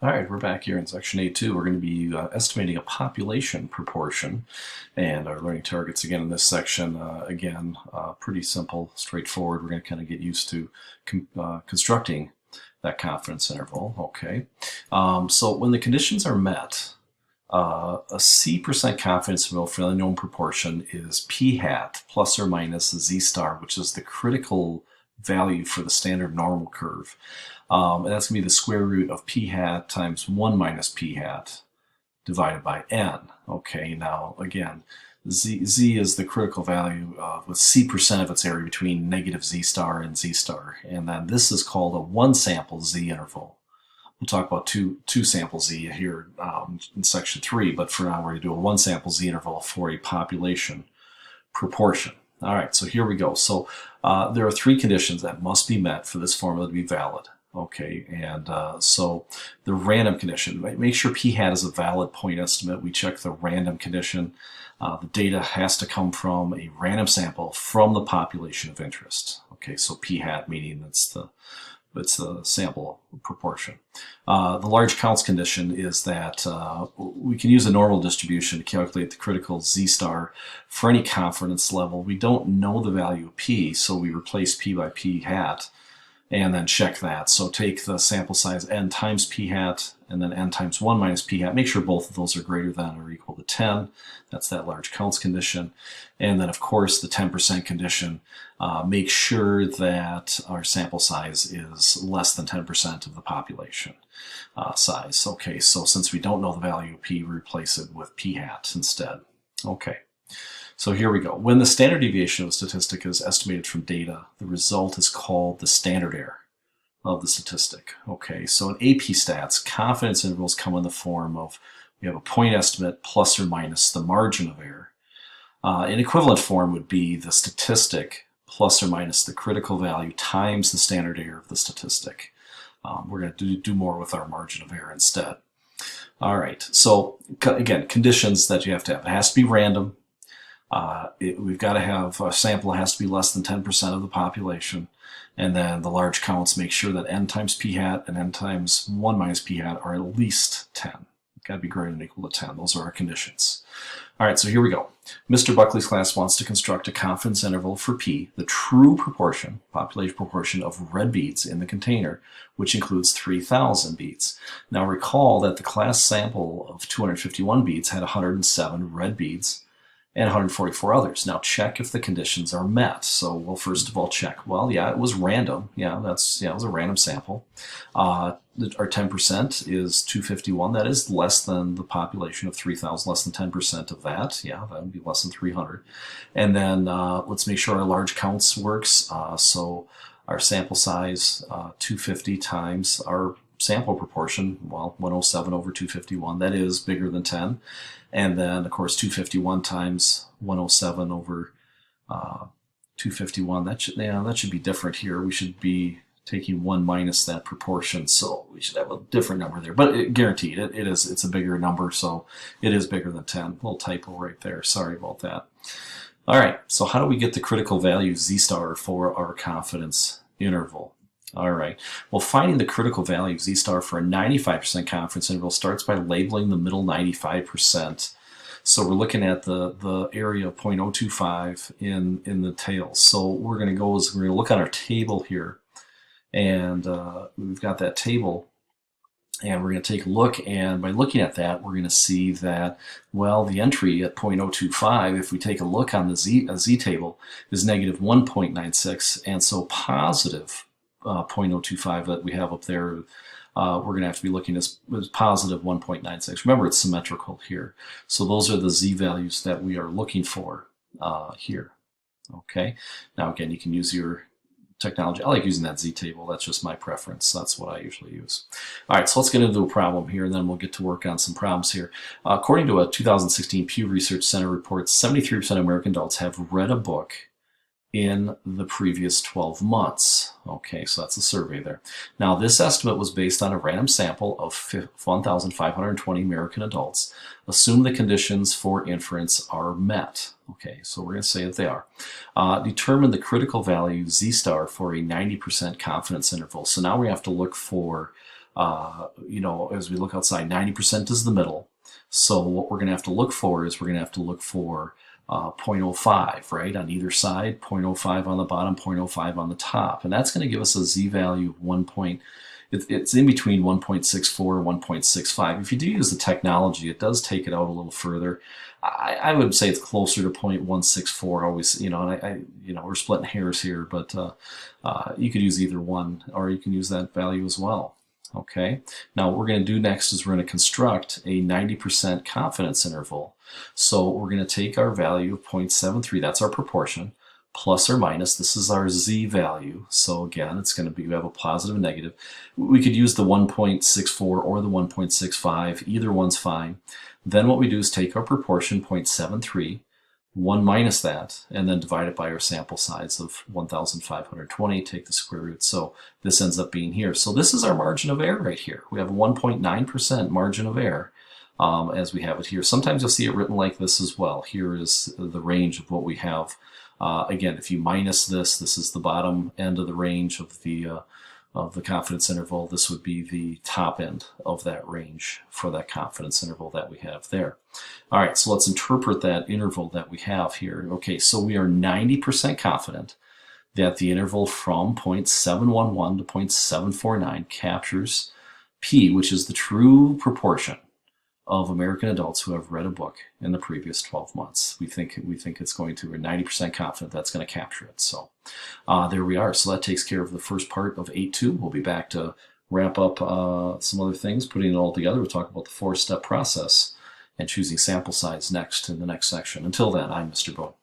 All right, we're back here in section A2. We're going to be estimating a population proportion, and our learning targets again in this section, pretty simple, straightforward. We're going to kind of get used to constructing that confidence interval. Okay, so when the conditions are met, a C% confidence interval for the unknown proportion is p hat plus or minus z star, which is the critical value for the standard normal curve. And that's going to be the square root of p hat times 1 minus p hat divided by n. Okay, now again, z is the critical value with c% of its area between negative z star and z star. And then this is called a one sample z interval. We'll talk about two sample z here in section 3, but for now we're going to do a one sample z interval for a population proportion. All right, so here we go. So there are 3 conditions that must be met for this formula to be valid. Okay, and so the random condition, make sure p hat is a valid point estimate. We check the random condition. The data has to come from a random sample from the population of interest. Okay, so p hat meaning it's the sample proportion. The large counts condition is that we can use a normal distribution to calculate the critical z star for any confidence level. We don't know the value of p, so we replace p by p hat and then check that. So take the sample size n times p hat and then n times 1 minus p hat. Make sure both of those are greater than or equal to 10. That's that large counts condition. And then, of course, the 10% condition. Make sure that our sample size is less than 10% of the population size. Okay, so since we don't know the value of p, we replace it with p hat instead. Okay. So here we go. When the standard deviation of a statistic is estimated from data, the result is called the standard error of the statistic. Okay, so in AP stats, confidence intervals come in the form of we have a point estimate plus or minus the margin of error. An equivalent form would be the statistic plus or minus the critical value times the standard error of the statistic. We're going to do more with our margin of error instead. All right, so again, conditions that you have to have. It has to be random. We've got to have a sample that has to be less than 10% of the population, and then the large counts make sure that n times p hat and n times 1 minus p hat are at least 10. It's got to be greater than or equal to 10. Those are our conditions. All right, so here we go. Mr. Buckley's class wants to construct a confidence interval for p, the true proportion, population proportion of red beads in the container, which includes 3,000 beads. Now recall that the class sample of 251 beads had 107 red beads and 144 others. Now check if the conditions are met. So we'll first of all check, well, yeah, it was random. Yeah, it was a random sample. Our 10% is 251. That is less than the population of 3,000, less than 10% of that. Yeah, that would be less than 300. And then let's make sure our large counts works. So our sample size, 250 times our sample proportion, well, 107 over 251, that is bigger than 10. And then, of course, 251 times 107 over 251, that should be different here. We should be taking 1 minus that proportion, so we should have a different number there. But guaranteed, it's a bigger number, so it is bigger than 10. A little typo right there. Sorry about that. All right, so how do we get the critical value z star for our confidence interval? All right, well, finding the critical value z star for a 95% confidence interval starts by labeling the middle 95%. So we're looking at the area of 0.025 in the tail. So we're going to go is we're going to look at our table here, and we've got that table, and we're going to take a look, and by looking at that, we're going to see that, well, the entry at 0.025, if we take a look on the z table, is negative 1.96, and so positive 0.025 that we have up there, we're going to have to be looking as positive 1.96. Remember, it's symmetrical here. So those are the z values that we are looking for here. Okay. Now, again, you can use your technology. I like using that z table. That's just my preference. That's what I usually use. All right, so let's get into a problem here, and then we'll get to work on some problems here. According to a 2016 Pew Research Center report, 73% of American adults have read a book in the previous 12 months. Okay, so that's a survey there. Now, this estimate was based on a random sample of 1,520 American adults. Assume the conditions for inference are met. Okay, so we're going to say that they are. Determine the critical value z star for a 90% confidence interval. So now we have to look for you know, as we look outside, 90% is the middle. So what we're going to have to look for is we're going to have to look for 0.05, right, on either side, 0.05 on the bottom, 0.05 on the top. And that's going to give us a z-value of 1. It's in between 1.64 and 1.65. If you do use the technology, it does take it out a little further. I would say it's closer to 0.164 always, you know, and you know, we're splitting hairs here, but you could use either one, or you can use that value as well. Okay, now what we're going to do next is we're going to construct a 90% confidence interval. So we're going to take our value of 0.73, that's our proportion, plus or minus, this is our z-value. So again, it's going to be, we have a positive and negative. We could use the 1.64 or the 1.65, either one's fine. Then what we do is take our proportion, 0.73, 1 minus that, and then divide it by our sample size of 1,520, take the square root. So this ends up being here. So this is our margin of error right here. We have a 1.9% margin of error as we have it here. Sometimes you'll see it written like this as well. Here is the range of what we have. Again, if you minus this, this is the bottom end of the range of the confidence interval. This would be the top end of that range for that confidence interval that we have there. All right, so let's interpret that interval that we have here. Okay, so we are 90% confident that the interval from 0.711 to 0.749 captures P, which is the true proportion of American adults who have read a book in the previous 12 months. We think it's going to, we're 90% confident that's going to capture it. So there we are. So that takes care of the first part of 8.2. We'll be back to wrap up some other things, putting it all together. We'll talk about the 4-step process and choosing sample size next in the next section. Until then, I'm Mr. Bowe.